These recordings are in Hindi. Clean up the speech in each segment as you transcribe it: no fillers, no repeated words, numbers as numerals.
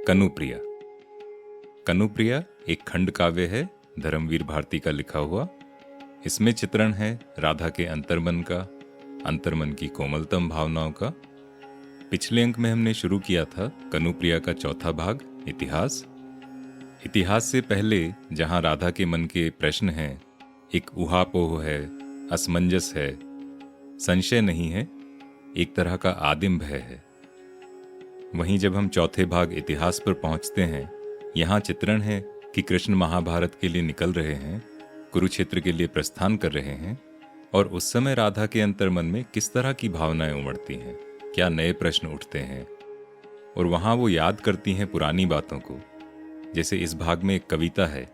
कनुप्रिया। कनुप्रिया एक खंड काव्य है, धर्मवीर भारती का लिखा हुआ। इसमें चित्रण है राधा के अंतर्मन का, अंतर्मन की कोमलतम भावनाओं का। पिछले अंक में हमने शुरू किया था कनुप्रिया का चौथा भाग, इतिहास। इतिहास से पहले जहां राधा के मन के प्रश्न हैं, एक उहापोह है, असमंजस है, संशय नहीं है, एक तरह का आदिम भय है। वहीं जब हम चौथे भाग इतिहास पर पहुंचते हैं, यहाँ चित्रण है कि कृष्ण महाभारत के लिए निकल रहे हैं, कुरुक्षेत्र के लिए प्रस्थान कर रहे हैं, और उस समय राधा के अंतर्मन में किस तरह की भावनाएं उमड़ती हैं, क्या नए प्रश्न उठते हैं, और वहाँ वो याद करती हैं पुरानी बातों को। जैसे इस भाग में एक कविता है,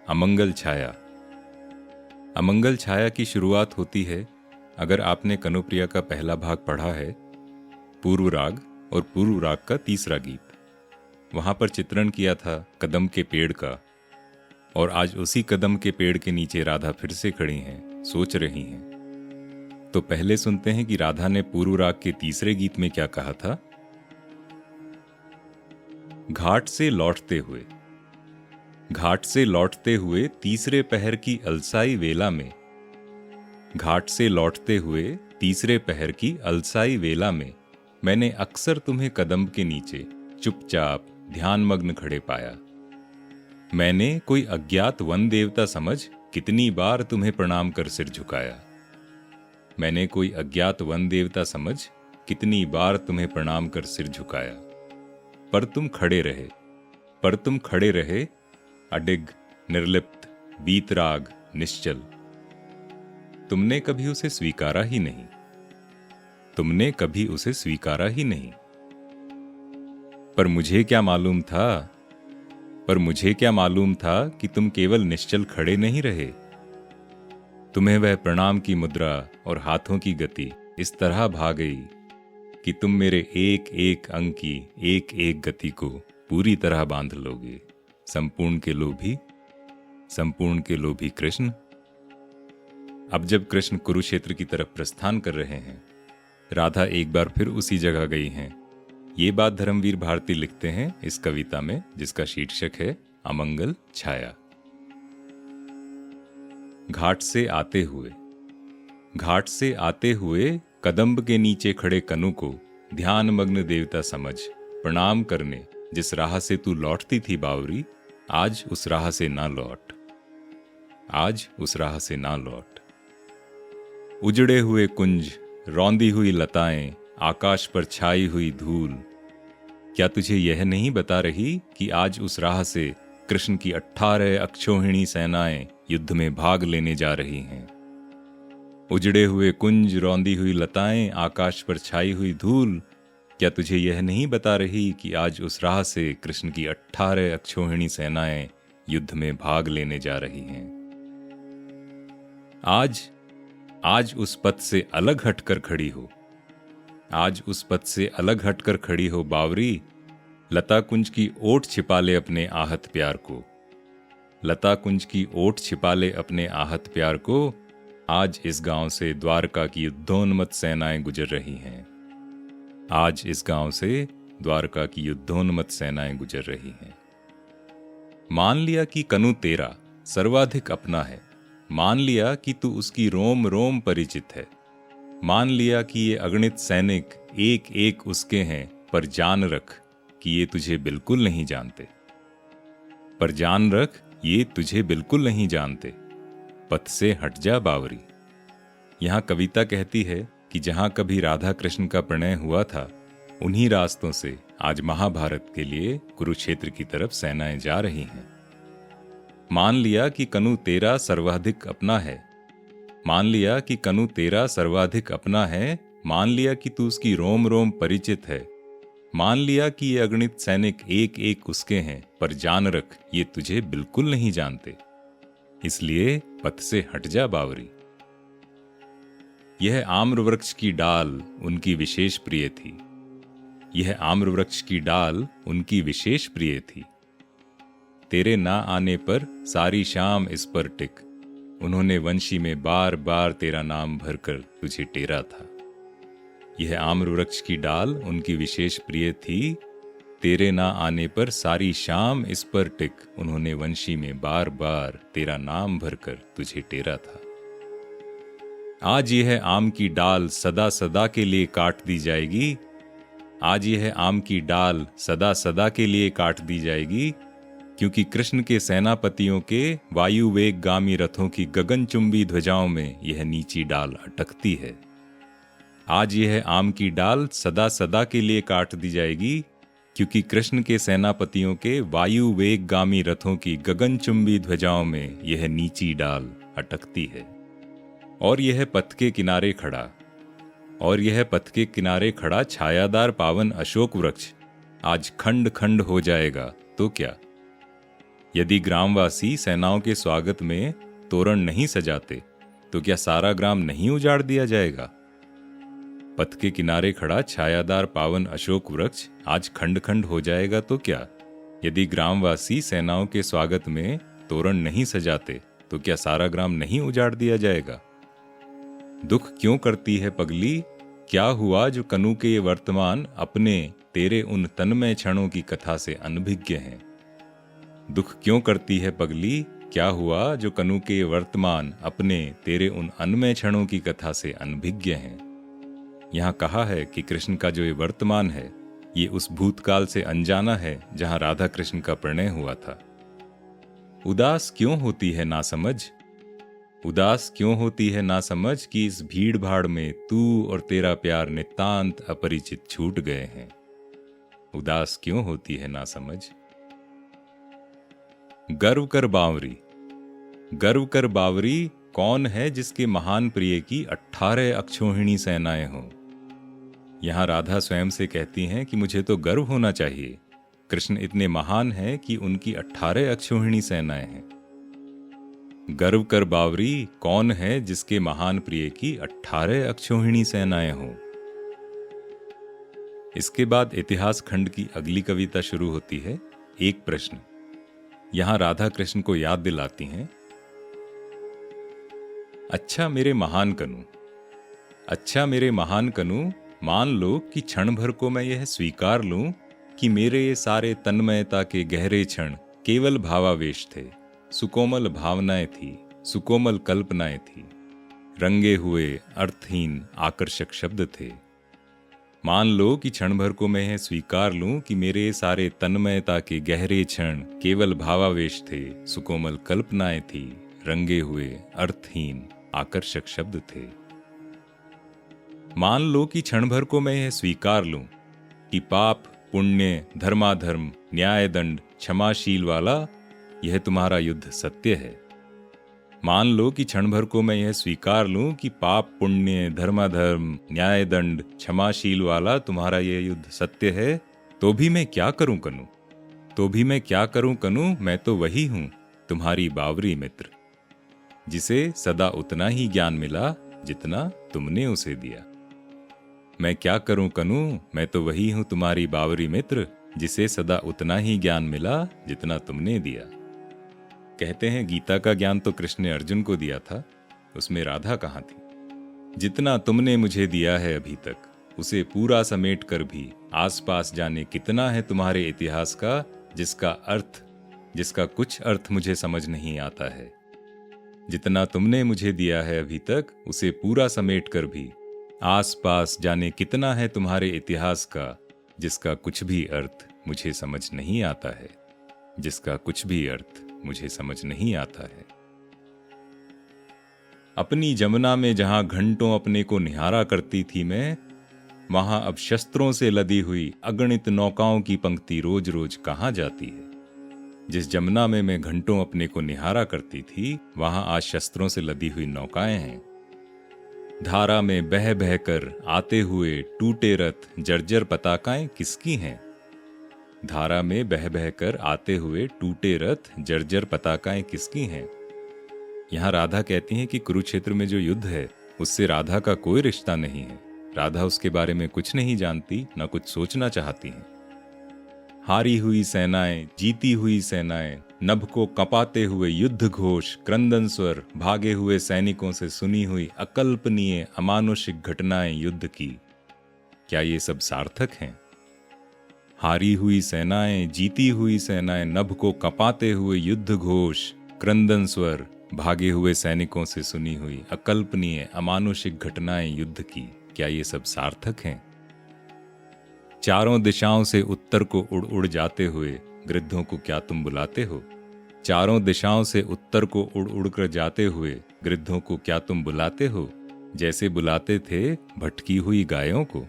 अमंगल छाया। अमंगल छाया की शुरुआत होती है, अगर आपने कनुप्रिया का पहला भाग पढ़ा है, पूर्व राग और पूर्व राग का तीसरा गीत। वहां पर चित्रण किया था कदम के पेड़ का, और आज उसी कदम के पेड़ के नीचे राधा फिर से खड़ी हैं, सोच रही हैं। तो पहले सुनते हैं कि राधा ने पूर्व राग के तीसरे गीत में क्या कहा था। घाट से लौटते हुए, घाट से लौटते हुए तीसरे पहर की अलसाई वेला में, घाट से लौटते हुए तीसरे पहर की अलसाई वेला में मैंने अक्सर तुम्हें कदम के नीचे चुपचाप ध्यानमग्न खड़े पाया। मैंने कोई अज्ञात वन देवता समझ कितनी बार तुम्हें प्रणाम कर सिर झुकाया। मैंने कोई अज्ञात वन देवता समझ कितनी बार तुम्हें प्रणाम कर सिर झुकाया। पर तुम खड़े रहे, पर तुम खड़े रहे, अडिग, निर्लिप्त, वीतराग, निश्चल। तुमने कभी उसे स्वीकारा ही नहीं, तुमने कभी उसे स्वीकारा ही नहीं। पर मुझे क्या मालूम था, पर मुझे क्या मालूम था कि तुम केवल निश्चल खड़े नहीं रहे। तुम्हें वह प्रणाम की मुद्रा और हाथों की गति इस तरह भा गई कि तुम मेरे एक एक अंग की एक एक गति को पूरी तरह बांध लोगे। संपूर्ण के लोभी, संपूर्ण के लोभी कृष्ण। अब जब कृष्ण कुरुक्षेत्र की तरफ प्रस्थान कर रहे हैं, राधा एक बार फिर उसी जगह गई हैं। ये बात धर्मवीर भारती लिखते हैं इस कविता में, जिसका शीर्षक है अमंगल छाया। घाट से आते हुए, घाट से आते हुए कदम्ब के नीचे खड़े कनु को ध्यान मग्न देवता समझ प्रणाम करने जिस राह से तू लौटती थी बावरी, आज उस राह से ना लौट, आज उस राह से ना लौट। उजड़े हुए कुंज, रौंदी हुई लताएं, आकाश पर छाई हुई धूल, क्या तुझे यह नहीं बता रही कि आज उस राह से कृष्ण की 18 अक्षौहिणी सेनाएं युद्ध में भाग लेने जा रही हैं। उजड़े हुए कुंज, रौंदी हुई लताएं, आकाश पर छाई हुई धूल, क्या तुझे यह नहीं बता रही कि आज उस राह से कृष्ण की 18 अक्षौहिणी सेनाएं युद्ध में भाग लेने जा रही हैं। आज उस पथ से अलग हटकर खड़ी हो, आज उस पथ से अलग हटकर खड़ी हो बावरी। लता कुंज की ओट छिपा ले अपने आहत प्यार को, लता कुंज की ओट छिपा ले अपने आहत प्यार को। आज इस गांव से द्वारका की युद्धोन्मत्त सेनाएं गुजर रही हैं, आज इस गांव से द्वारका की युद्धोन्मत्त सेनाएं गुजर रही हैं। मान लिया कि कनु तेरा सर्वाधिक अपना है, मान लिया कि तू उसकी रोम रोम परिचित है, मान लिया कि ये अगणित सैनिक एक एक उसके हैं, पर जान रख कि ये तुझे बिल्कुल नहीं जानते, पर जान रख ये तुझे बिल्कुल नहीं जानते। पथ से हट जा बावरी। यहां कविता कहती है कि जहां कभी राधा कृष्ण का प्रणय हुआ था, उन्हीं रास्तों से आज महाभारत के लिए कुरुक्षेत्र की तरफ सेनाएं जा रही हैं। मान लिया कि कनु तेरा सर्वाधिक अपना है, मान लिया कि कनु तेरा सर्वाधिक अपना है, मान लिया कि तू उसकी रोम रोम परिचित है, मान लिया कि ये अगणित सैनिक एक एक उसके हैं, पर जान रख ये तुझे बिल्कुल नहीं जानते, इसलिए पथ से हट जा बावरी। यह आम्र वृक्ष की डाल उनकी विशेष प्रिय थी, यह आम्र वृक्ष की डाल उनकी विशेष प्रिय थी। तेरे ना आने पर सारी शाम इस पर टिक, उन्होंने वंशी में बार बार तेरा नाम भरकर तुझे टेरा था। यह आम्र वृक्ष की डाल उनकी विशेष प्रिय थी, तेरे ना आने पर सारी शाम इस पर टिक, उन्होंने वंशी में बार बार तेरा नाम भरकर तुझे टेरा था। आज यह आम की डाल सदा सदा के लिए काट दी जाएगी, आज यह आम की डाल सदा सदा के लिए काट दी जाएगी, क्योंकि कृष्ण के सेनापतियों के वायु वेगगामी रथों की गगनचुंबी ध्वजाओं में यह नीची डाल अटकती है। आज यह आम की डाल सदा सदा के लिए काट दी जाएगी, क्योंकि कृष्ण के सेनापतियों के वायु वेगगामी रथों की गगनचुंबी ध्वजाओं में यह नीची डाल अटकती है। और यह पथ के किनारे खड़ा, और यह पथ के किनारे खड़ा छायादार पावन अशोक वृक्ष आज खंड खंड हो जाएगा तो क्या? यदि ग्रामवासी सेनाओं के स्वागत में तोरण नहीं सजाते तो क्या सारा ग्राम नहीं उजाड़ दिया जाएगा? पथ के किनारे खड़ा छायादार पावन अशोक वृक्ष आज खंड खंड हो जाएगा तो क्या? यदि ग्रामवासी सेनाओं के स्वागत में तोरण नहीं सजाते तो क्या सारा ग्राम नहीं उजाड़ दिया जाएगा? दुख क्यों करती है पगली, क्या हुआ जो कनु के ये वर्तमान अपने तेरे उन तन्मय क्षणों की कथा से अनभिज्ञ हैं? दुख क्यों करती है पगली, क्या हुआ जो कनु के ये वर्तमान अपने तेरे उन अनमय क्षणों की कथा से अनभिज्ञ हैं? यहाँ कहा है कि कृष्ण का जो ये वर्तमान है, ये उस भूतकाल से अनजाना है जहाँ राधा कृष्ण का प्रणय हुआ था। उदास क्यों होती है नासमझ, उदास क्यों होती है नासमझ कि इस भीड़ भाड़ में तू और तेरा प्यार नितांत अपरिचित छूट गए हैं। उदास क्यों होती है नासमझ। गर्व कर बावरी, गर्व कर बावरी, कौन है जिसके महान प्रिय की 18 अक्षोहिणी सेनाएं हों। यहां राधा स्वयं से कहती हैं कि मुझे तो गर्व होना चाहिए, कृष्ण इतने महान हैं कि उनकी 18 अक्षोहिणी सेनाएं हैं। गर्व कर बावरी, कौन है जिसके महान प्रिय की 18 अक्षोहिणी सेनाएं हों। इसके बाद इतिहास खंड की अगली कविता शुरू होती है। एक प्रश्न। यहां राधा कृष्ण को याद दिलाती हैं, अच्छा मेरे महान कनु, अच्छा मेरे महान कनु, मान लो कि क्षण भर को मैं यह स्वीकार लूं कि मेरे ये सारे तन्मयता के गहरे क्षण केवल भावावेश थे, सुकोमल भावनाएं थी, सुकोमल कल्पनाएं थी, रंगे हुए अर्थहीन आकर्षक शब्द थे। मान लो कि क्षण भर को मैं यह स्वीकार लूं कि मेरे सारे तन्मयता के गहरे क्षण केवल भावावेश थे, सुकोमल कल्पनाएं थी, रंगे हुए अर्थहीन आकर्षक शब्द थे। मान लो कि क्षण भर को मैं यह स्वीकार लूं कि पाप पुण्य धर्माधर्म न्याय दंड क्षमाशील वाला यह तुम्हारा युद्ध सत्य है। मान लो कि क्षण भर को मैं यह स्वीकार लूं कि पाप पुण्य धर्माधर्म न्याय दंड क्षमाशील वाला तुम्हारा यह युद्ध सत्य है, तो भी मैं क्या करूं कनु, तो भी मैं क्या करूं कनु, मैं तो वही हूं तुम्हारी बावरी मित्र, जिसे सदा उतना ही ज्ञान मिला जितना तुमने उसे दिया। मैं क्या करूं कनु, मैं तो वही हूं तुम्हारी बावरी मित्र, जिसे सदा उतना ही ज्ञान मिला जितना तुमने दिया। कहते हैं गीता का ज्ञान तो कृष्ण ने अर्जुन को दिया था, उसमें राधा कहाँ थी। जितना तुमने मुझे दिया है अभी तक, उसे पूरा समेट कर भी आसपास जाने कितना है तुम्हारे इतिहास का, जिसका कुछ अर्थ मुझे समझ नहीं आता है। जितना तुमने मुझे दिया है अभी तक, उसे पूरा समेट कर भी आसपास जाने कितना है तुम्हारे इतिहास का, जिसका कुछ भी अर्थ मुझे समझ नहीं आता है, जिसका कुछ भी अर्थ मुझे समझ नहीं आता है। अपनी जमुना में जहां घंटों अपने को निहारा करती थी मैं, वहां अब शस्त्रों से लदी हुई अगणित नौकाओं की पंक्ति रोज रोज कहां जाती है। जिस जमुना में मैं घंटों अपने को निहारा करती थी, वहां आज शस्त्रों से लदी हुई नौकाएं हैं। धारा में बह बह कर आते हुए टूटे रथ जर्जर पताकाएं किसकी हैं। धारा में बह बह कर आते हुए टूटे रथ जर्जर पताकाएं किसकी हैं। यहां राधा कहती हैं कि कुरुक्षेत्र में जो युद्ध है उससे राधा का कोई रिश्ता नहीं है, राधा उसके बारे में कुछ नहीं जानती, न कुछ सोचना चाहती हैं। हारी हुई सेनाएं, जीती हुई सेनाएं, नभ को कपाते हुए युद्ध घोष, क्रंदन स्वर, भागे हुए सैनिकों से सुनी हुई अकल्पनीय अमानुषिक घटनाएं युद्ध की, क्या ये सब सार्थक हैं? हारी हुई सेनाएं, जीती हुई सेनाएं, नभ को कपाते हुए युद्ध घोष, क्रंदन स्वर, भागे हुए सैनिकों से सुनी हुई अकल्पनीय अमानुषिक घटनाएं युद्ध की, क्या ये सब सार्थक हैं? चारों दिशाओं से उत्तर को उड़ उड़ जाते हुए गृद्धों को क्या तुम बुलाते हो? चारों दिशाओं से उत्तर को उड़ उड़ कर जाते हुए गृद्धों को क्या तुम बुलाते हो, जैसे बुलाते थे भटकी हुई गायों को?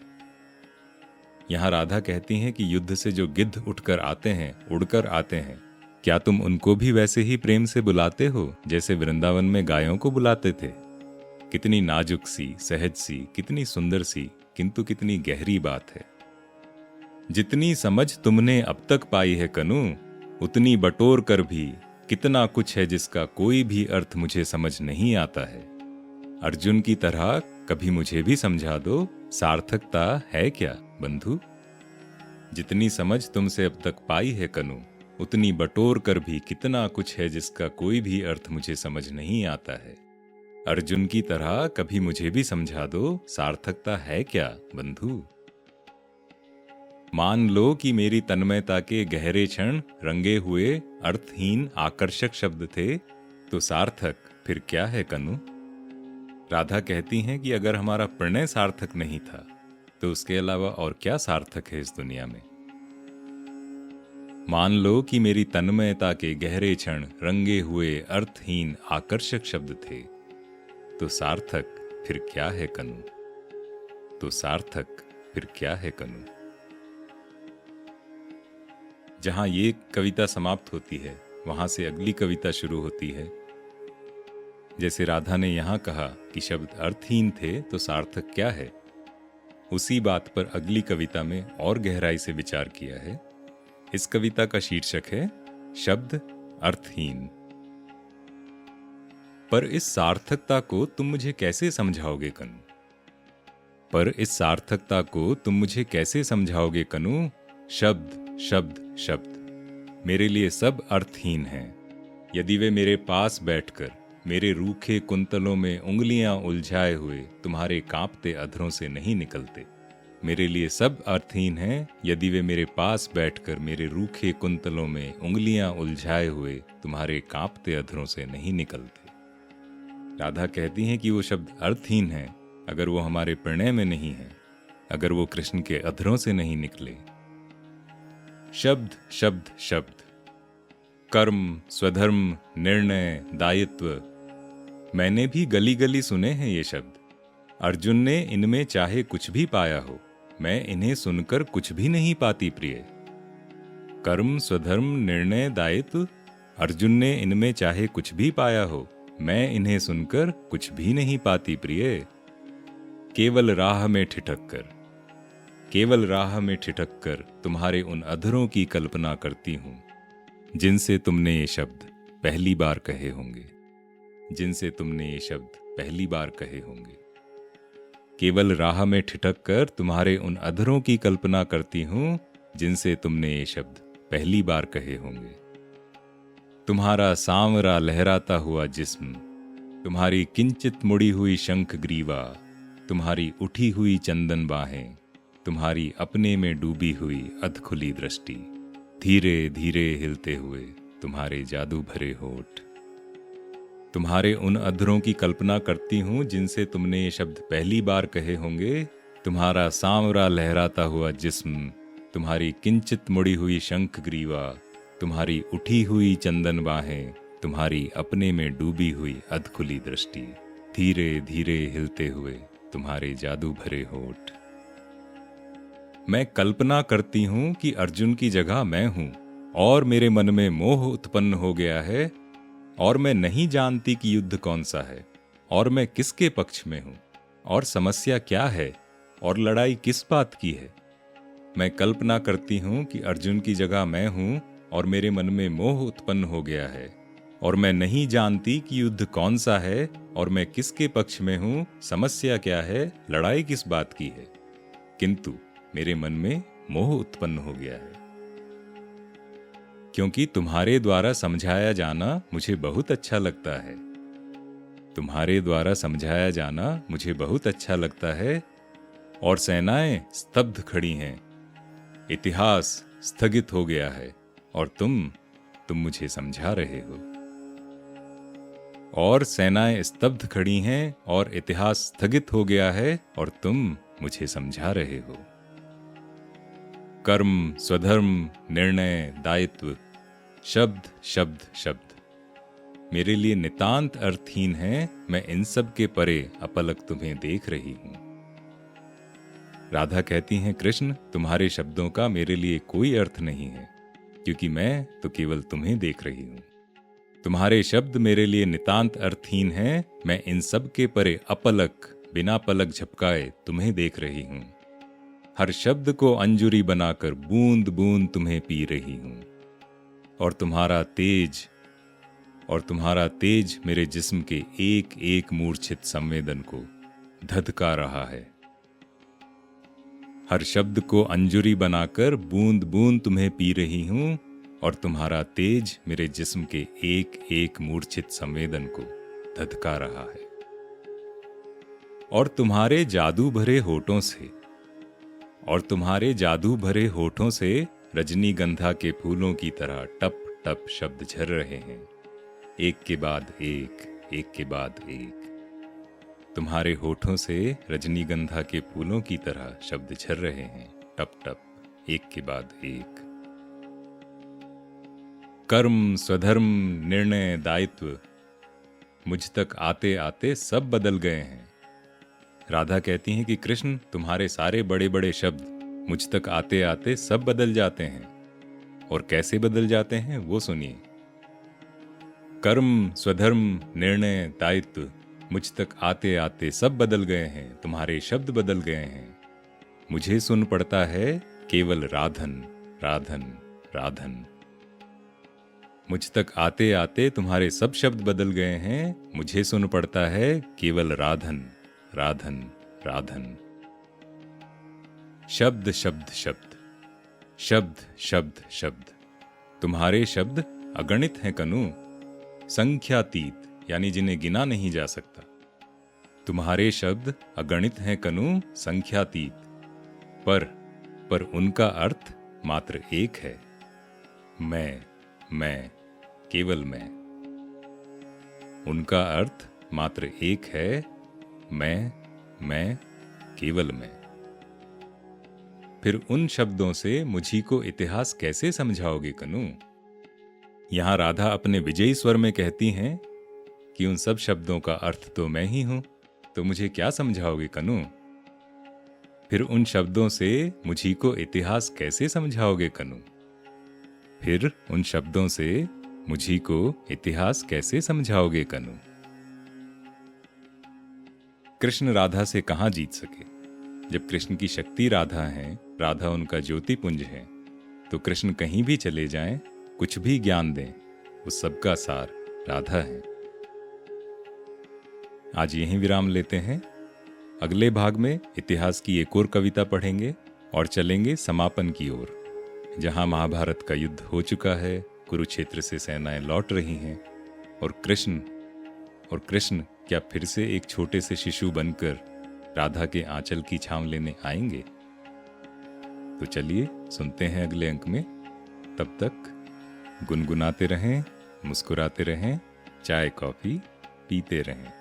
यहाँ राधा कहती हैं कि युद्ध से जो गिद्ध उठकर आते हैं, उड़कर आते हैं, क्या तुम उनको भी वैसे ही प्रेम से बुलाते हो जैसे वृंदावन में गायों को बुलाते थे? कितनी नाजुक सी, सहज सी, कितनी सुंदर सी, किंतु कितनी गहरी बात है। जितनी समझ तुमने अब तक पाई है कनु, उतनी बटोर कर भी कितना कुछ है जिसका कोई भी अर्थ मुझे समझ नहीं आता है। अर्जुन की तरह कभी मुझे भी समझा दो, सार्थकता है क्या बंधु? जितनी समझ तुमसे अब तक पाई है कनु, उतनी बटोर कर भी कितना कुछ है जिसका कोई भी अर्थ मुझे समझ नहीं आता है। अर्जुन की तरह कभी मुझे भी समझा दो, सार्थकता है क्या बंधु? मान लो कि मेरी तन्मयता के गहरे क्षण रंगे हुए अर्थहीन आकर्षक शब्द थे, तो सार्थक फिर क्या है कनु? राधा कहती हैं कि अगर हमारा प्रणय सार्थक नहीं था, तो उसके अलावा और क्या सार्थक है इस दुनिया में? मान लो कि मेरी तन्मयता के गहरे क्षण रंगे हुए अर्थहीन आकर्षक शब्द थे, तो सार्थक फिर क्या है कनु? तो सार्थक फिर क्या है कनु? जहां ये कविता समाप्त होती है, वहां से अगली कविता शुरू होती है। जैसे राधा ने यहां कहा कि शब्द अर्थहीन थे तो सार्थक क्या है, उसी बात पर अगली कविता में और गहराई से विचार किया है। इस कविता का शीर्षक है शब्द अर्थहीन। पर इस सार्थकता को तुम मुझे कैसे समझाओगे कनु? पर इस सार्थकता को तुम मुझे कैसे समझाओगे कनु? शब्द शब्द शब्द मेरे लिए सब अर्थहीन हैं। यदि वे मेरे पास बैठकर मेरे रूखे कुंतलों में उंगलियां उलझाए हुए तुम्हारे कांपते अधरों से नहीं निकलते। मेरे लिए सब अर्थहीन हैं यदि वे मेरे पास बैठकर मेरे रूखे कुंतलों में उंगलियां उलझाए हुए तुम्हारे कांपते अधरों से नहीं निकलते। राधा कहती हैं कि वो शब्द अर्थहीन हैं अगर वो हमारे प्रणय में नहीं है, अगर वो कृष्ण के अधरों से नहीं निकले। शब्द शब्द शब्द, कर्म, स्वधर्म, निर्णय, दायित्व, मैंने भी गली गली सुने हैं ये शब्द। अर्जुन ने इनमें चाहे कुछ भी पाया हो, मैं इन्हें सुनकर कुछ भी नहीं पाती प्रिय। कर्म, स्वधर्म, निर्णय, दायित्व, अर्जुन ने इनमें चाहे कुछ भी पाया हो, मैं इन्हें सुनकर कुछ भी नहीं पाती प्रिय। केवल राह में ठिठक कर, केवल राह में ठिठक कर तुम्हारे उन अधरों की कल्पना करती हूं जिनसे तुमने ये शब्द पहली बार कहे होंगे, जिनसे तुमने ये शब्द पहली बार कहे होंगे। केवल राह में ठिठक कर तुम्हारे उन अधरों की कल्पना करती हूं जिनसे तुमने ये शब्द पहली बार कहे होंगे। तुम्हारा सांवरा लहराता हुआ जिस्म, तुम्हारी किंचित मुड़ी हुई शंख ग्रीवा, तुम्हारी उठी हुई चंदन बाहें, तुम्हारी अपने में डूबी हुई अधखुली दृष्टि, धीरे धीरे हिलते हुए तुम्हारे जादू भरे होठ। तुम्हारे उन अधरों की कल्पना करती हूं जिनसे तुमने ये शब्द पहली बार कहे होंगे। तुम्हारा सांवरा लहराता हुआ जिस्म, तुम्हारी किंचित मुड़ी हुई शंख ग्रीवा, तुम्हारी उठी हुई चंदन बाहें, तुम्हारी अपने में डूबी हुई अधखुली दृष्टि, धीरे धीरे हिलते हुए तुम्हारे जादू भरे होठ। मैं कल्पना करती हूं कि अर्जुन की जगह मैं हूं और मेरे मन में मोह उत्पन्न हो गया है और मैं नहीं जानती कि युद्ध कौन सा है और मैं किसके पक्ष में हूं और समस्या क्या है और लड़ाई किस बात की है। मैं कल्पना करती हूं कि अर्जुन की जगह मैं हूं और मेरे मन में मोह उत्पन्न हो गया है और मैं नहीं जानती कि युद्ध कौन सा है और मैं किसके पक्ष में हूं, समस्या क्या है, लड़ाई किस बात की है, किंतु मेरे मन में मोह उत्पन्न हो गया है। क्योंकि तुम्हारे द्वारा समझाया जाना मुझे बहुत अच्छा लगता है। तुम्हारे द्वारा समझाया जाना मुझे बहुत अच्छा लगता है और सेनाएं स्तब्ध खड़ी हैं इतिहास स्थगित हो गया है और तुम मुझे समझा रहे हो। और सेनाएं स्तब्ध खड़ी हैं और इतिहास स्थगित हो गया है और तुम मुझे समझा रहे हो। कर्म, स्वधर्म, निर्णय, दायित्व, शब्द शब्द शब्द मेरे लिए नितांत अर्थहीन है। मैं इन सब के परे अपलक तुम्हें देख रही हूं। राधा कहती हैं, कृष्ण तुम्हारे शब्दों का मेरे लिए कोई अर्थ नहीं है, क्योंकि मैं तो केवल तुम्हें देख रही हूं। तुम्हारे शब्द मेरे लिए नितांत अर्थहीन है। मैं इन सब के परे अपलक, बिना पलक झपकाए तुम्हें देख रही हूं। हर शब्द को अंजुरी बनाकर बूंद बूंद तुम्हें पी रही हूं। और तुम्हारा तेज मेरे जिस्म के एक एक मूर्छित संवेदन को धधका रहा है। हर शब्द को अंजुरी बनाकर बूंद बूंद तुम्हें पी रही हूं और तुम्हारा तेज मेरे जिस्म के एक एक मूर्छित संवेदन को धधका रहा है। और तुम्हारे जादू भरे होठों से रजनीगंधा के फूलों की तरह टप टप शब्द झर रहे हैं, एक के बाद एक, एक के बाद एक। तुम्हारे होठों से रजनीगंधा के फूलों की तरह शब्द झर रहे हैं, टप टप, एक के बाद एक। कर्म, स्वधर्म, निर्णय, दायित्व मुझ तक आते आते सब बदल गए हैं। राधा कहती हैं कि कृष्ण तुम्हारे सारे बड़े बड़े शब्द मुझ तक आते आते सब बदल जाते हैं। और कैसे बदल जाते हैं वो सुनिए। कर्म, स्वधर्म, निर्णय, दायित्व मुझ तक आते आते सब बदल गए हैं। तुम्हारे शब्द बदल गए हैं। मुझे सुन पड़ता है केवल राधन राधन राधन। मुझ तक आते आते तुम्हारे सब शब्द बदल गए हैं। मुझे सुन पड़ता है केवल राधन राधन राधन। शब्द शब्द शब्द, शब्द शब्द शब्द। तुम्हारे शब्द अगणित हैं कनु, संख्यातीत, यानी जिन्हें गिना नहीं जा सकता। तुम्हारे शब्द अगणित हैं कनु, संख्यातीत, पर उनका अर्थ मात्र एक है, मैं, केवल मैं। उनका अर्थ मात्र एक है, मैं, केवल मैं। फिर उन शब्दों से मुझी को इतिहास कैसे समझाओगे कनु? यहां राधा अपने विजयी स्वर में कहती हैं कि उन सब शब्दों का अर्थ तो मैं ही हूं, तो मुझे क्या समझाओगे कनु? फिर उन शब्दों से मुझी को इतिहास कैसे समझाओगे कनु? फिर उन शब्दों से मुझी को इतिहास कैसे समझाओगे कनु? कृष्ण राधा से कहां जीत सके? जब कृष्ण की शक्ति राधा है, राधा उनका ज्योतिपुंज है, तो कृष्ण कहीं भी चले जाएं, कुछ भी ज्ञान दें, उस सबका सार राधा है। आज यहीं विराम लेते हैं। अगले भाग में इतिहास की एक और कविता पढ़ेंगे और चलेंगे समापन की ओर, जहां महाभारत का युद्ध हो चुका है, कुरुक्षेत्र से सेनाएं लौट रही हैं और कृष्ण क्या फिर से एक छोटे से शिशु बनकर राधा के आंचल की छांव लेने आएंगे? तो चलिए सुनते हैं अगले अंक में। तब तक गुनगुनाते रहें, मुस्कुराते रहें, चाय कॉफी पीते रहें।